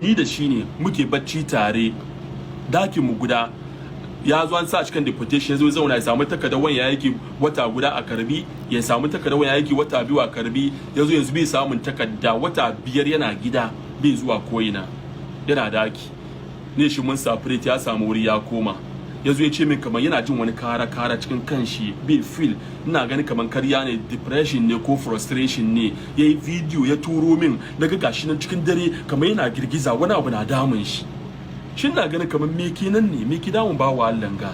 ni da shi ne muke bacci tare dakin mu guda ya zo an sa cikin deportation ya zo zauna ya samu takardar wani yake wata guda a karbi ya samu takardar wani yake wata biyu a karbi ya zo yanzu bai samun takarda wata 5 yana gida bai zuwa koyina yana daki ne shi mun separate ya samu wuri ya koma ya zo ya ce min kamar yana jin wani kara cikin kanshi bai feel ina ganin kamar karya ne depression ne ko frustration ne ya yi video ya turo min daga gashi nan cikin dare kamar yana girgiza wani abu na damun shi shin na ganin kamar me kenan ne me ki damun bawa Allah ga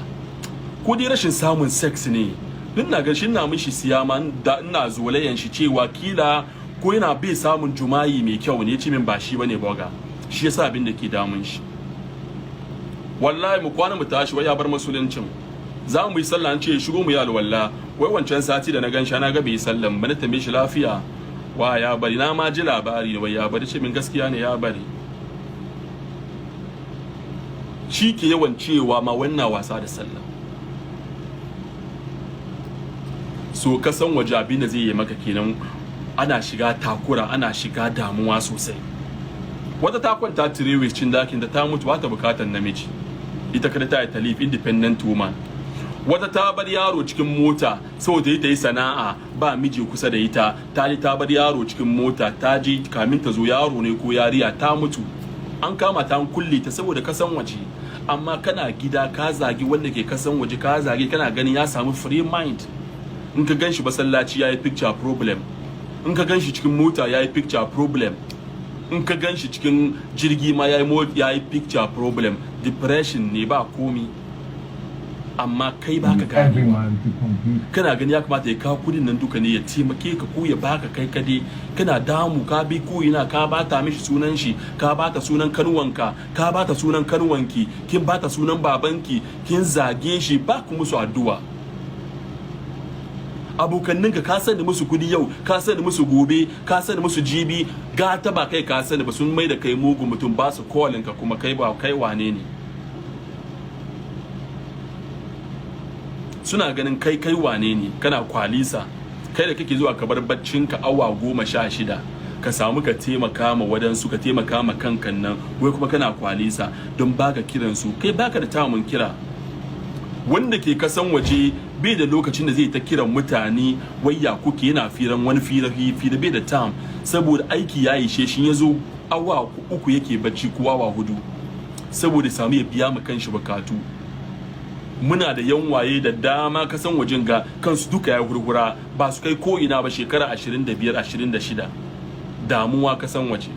ko dai rashin samun sex ne din na ga shin na mishi siyama da ina zolayen shi cewa kila ko yana bai samun juma'i mai kyau ne ce min ba shi bane boga shi yasa abin da ke damun shi wallahi mu kwana mu tashi wai ya bar musuluncin za mu yi sallah an ce shigo mu yi alwala wai wancan sati da na gan shi na ga bai sallan ba na tambaye shi lafiya wa ya bari na ma ji labari wai ya bari ce min gaskiya ne ya bari shi ke yawan cewa ma wannan wasa da sallah so ka san waje abin da zai yi maka kenan ana shiga takura ana shiga damuwa sosai wata ta kwanta tirewe cin dakin da ta mutu ba ta bukatar namiji ita kada ta yi talif independent woman wata ta bar yaro cikin mota saboda ita yi sana'a ba miji kusa da ita ta bar yaro cikin mota ta je kamin ta zo yaro ne ko yariya ta mutu an kama ta an kulle ta saboda kasan waje amma kana gida ka zagi wanda ke kasan waje ka zagi kana ganin ya samu free mind in ka ganshi masallaci yayi picture problem in ka ganshi cikin mota yayi picture problem in ka ganshi cikin jirgi ma yayi picture problem depression ne ba komi amma kai baka gane kana gani ya kamata ya kawo kudin nan duka ne ya taimake ka ko ya baka kai kade kana damu ka bi ko ina ka bata mishi sunan shi ka bata sunan kanuwanka ka bata sunan kanuwanki kin bata sunan babanki kin zage shi ba ku musu addu'a abokanninka ka sani musu kudi yau ka sani musu gobe ka sani musu jibi gata ba kai ka sani ba sun mai da kai mugun mutum ba su calling ka kuma kai ba kai wane ne suna ganin kai wane ne kana kwalisa kai da kake zuwa ka bar baccinka awa 16 ka samu ka taimaka ma wadansu ka taimaka ma kankan nan wai kuma kana kwalisa don baka kiran su kai baka da tamun kira wanda ke kasan waje bai da lokacin da zai ta kiran mutane wayya kuke yana firan wani fira bai da tam saboda aiki ya ishe shi ya zo awa 3 yake bacci ko awa 4 saboda samu ya biya ma kanshi bukatu muna da yanwaye da dama kasan wajen ga kansu duka ya gurgura ba su kai ko ina ba shekara 25-26 damuwa kasan waje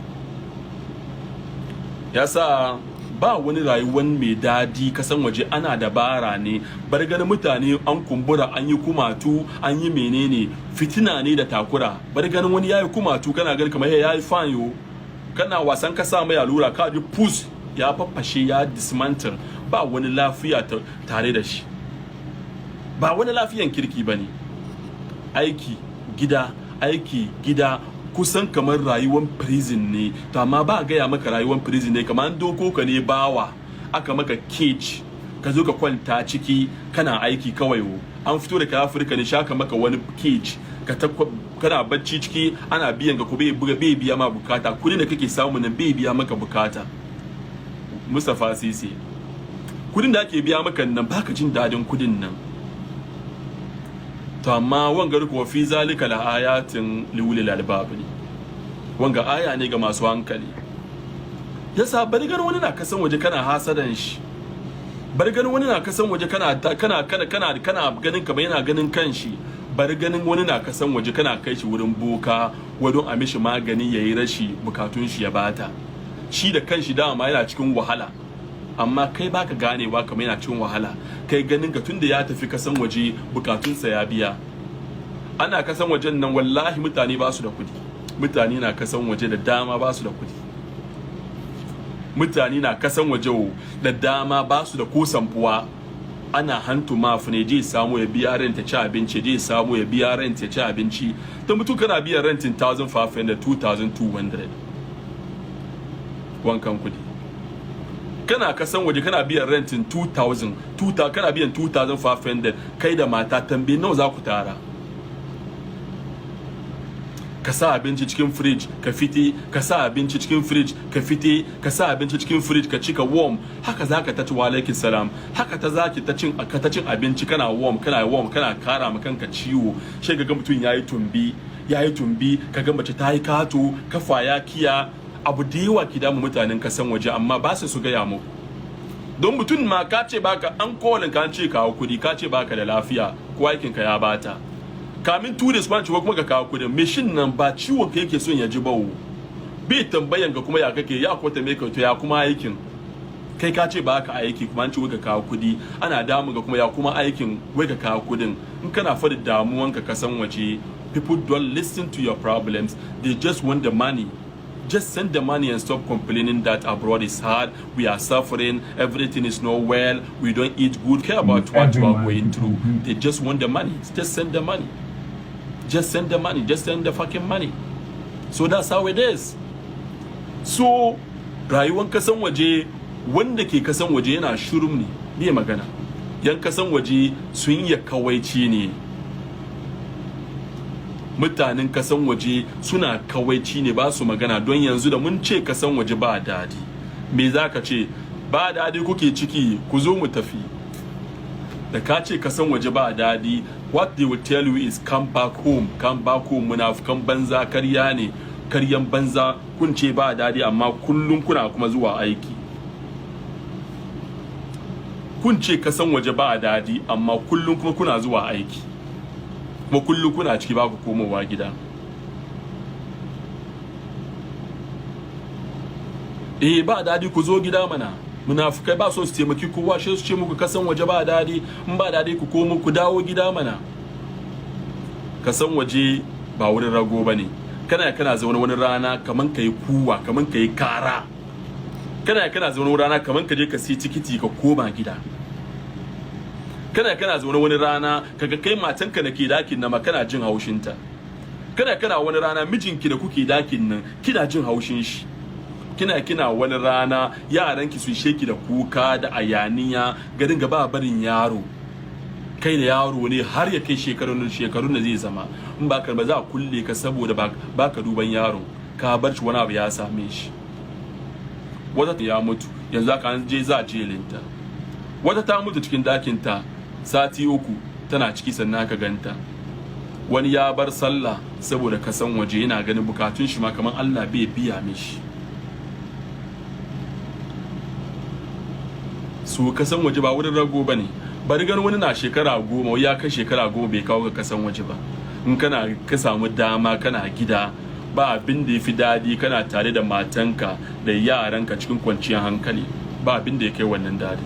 yasa ba wani rayuwar mai dadi kasan waje ana dabara ne bar ganin mutane an kumbura an yi kumatu an yi menene fitina ne da takura bar ganin wani yayi kumatu kana ganin kamar yayi fanyo kana wasan ka sa mai allura ka ji pus ya faffashe ya dismantle ba wani lafiya tare da shi ba wani lafiyan kirki bane aiki gida kusan kamar rayuwar prison ne to amma ba gaya maka rayuwar prison ne kamar doko ka ne bawa aka maka cage ka zo ka kwanta ciki kana aiki kawai an fito da ka Afirka ne shaka maka wani cage kana bacci ciki ana biyan ka ko bai biya ma bukata kudin da kake samu nan bai biya maka bukata Mustapha Sisi kudin da ake biya maka nan baka jin dadin kudin nan to amma wanga ruwa fi zalika la ayatin liulil albab ne wanga aya ne ga masu hankali yasa bari ganin wani na kasan waje kana hasadan shi bari ganin wani na kasan waje kana ganin kamar yana ganin kanshi bari ganin wani na kasan waje kana kai shi wurin boka wadon a mishi magani yayi rashi bukatun shi ya bata shi da kanshi dama yana cikin wahala amma kai baka ganewa kamar yana cikin wahala kai ganin ka tunda ya tafi kasan waje bukatunsa ya biya ana kasan wajen nan wallahi mutane ba su da kudi mutane na kasan waje da dama ba su da kudi mutane na kasan waje da dama ba su da ko samfuwa ana hantu mafi ne je samu ya biya rent ya ci abinci je samu ya biya rent ya ci abinci ta mutu kana biyan rentin 1500 2200 wankan kudi kana kasan waje kana biyan rentin 2000 kana biyan 2500 kai da mata tambaye nawa za ku tara ka sa abinci cikin fridge ka fite, ka sa abinci cikin fridge ka fite, ka sa abinci cikin fridge ka cika warm. Haka zaka ta ci wa alaikum salam. Haka ta zaki ta cin abinci kana warm kana kara ma kanka ciwo. Sai ga mutum yayi tumbi kaga mace ta yi kato kafa ya kiya. Abu da yawa ki damu mutanen kasan waje amma ba su gaya muku. Don mutum ma ka ce baka an kolin ka ce kawo kudi ka ce baka da lafiya ko aikin ka ya bata. Kamin 2 days kwanci kuma ka kawo kudin meshin nan ba ciwon ka yake son ya ji bawo. Bai tambayan ka kuma ya kake ya kwata me ka to ya kuma aikin. Kai ka ce baka aiki kuma an ce wai ka kawo kudi ana damu ga kuma ya kuma aikin wai ka kawo kudin. In kana fada damuwanka kasan waje, people don't listen to your problems, they just want the money. Just send the money and stop complaining that abroad is hard, we are suffering, everything is not well, we don't eat good, care about what you are going through. They just want the money. Just send the money. Just send the money. Just send the fucking money. So that's how it is. So, rayuwan kasan waje, wanda ke kasan waje yana shurum ne, bai magana. Yan kasan waje sun yi kawaici ne. Mutanen kasan waje suna kawaici ne ba su magana don yanzu da mun ce kasan waje ba dadi. Me zaka ce? Ba dadi kuke ciki, ku zo mu tafi. Da ka ce kasan waje ba dadi, what they will tell you is come back home. Come back home. Munafukan banza karya ne. Karyan banza kun ce ba dadi amma kullum kuna kuma zuwa aiki. Kun ce kasan waje ba dadi amma kullum kuma kuna zuwa aiki. Kuma kullum kuna ciki ba ku komowa gida. Ba dadi ku zo gida mana. Munafukai ba so su taimaki kowa, shi su ce muku kasan waje ba dadi, in ba dadi ku komo ku dawo gida mana. Kasan waje ba wurin rago bane. Kana zaune wani rana kaman kai kuwa, kaman kai kara. Kana zaune wani rana kaman ka je ka si tikiti ka koma gida. Kana zaune wani rana kaga kai matanka da ke dakin nan ma kana jin haushinta. Kana wani rana mijinki da kuke dakin nan kina jin haushin shi. Kina wani rana yaranki su sheki da kuka da ayaniya ga dinga ba barin yaro. Kai da yaro ne har ya kai shekarun da zai zama. In ba ka ba za a kulle ka saboda ba ka duban yaro. Ka bar shi wani abu ya same shi. Wata ya mutu yanzu aka an je za a jelinta. Wata ta mutu cikin dakinta sati 3 tana ciki sannan ka ganta. Wani ya bar sallah saboda kasan waje yana ganin bukatun shi ma kaman Allah bai biya mishi. Su kasan waje ba wurin rago bane. Bari gan wani na shekara 10 ya kai shekara 10 bai kawo ka kasan waje ba. In ka samu dama kana gida ba abin da yafi dadi kana tare da matanka da yaranka cikin kwanciyar hankali. Ba abin da ya kai wannan dadi.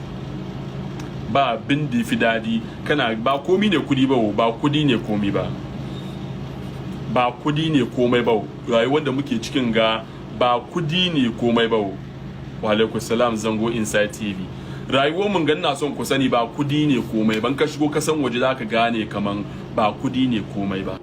Ba abin da yafi dadi kana ba komi ne kudi ba kudi ne komi ba. Ba kudi ne komai ba. Rayuwar da muke cikin ga ba kudi ne komai ba. Wa alaikum salam Zango Inside TV. Rayuwar mun ganna son ku sani ba kudi ne komai ban ka shigo kasan waje zaka gane kaman ba kudi ne komai ba.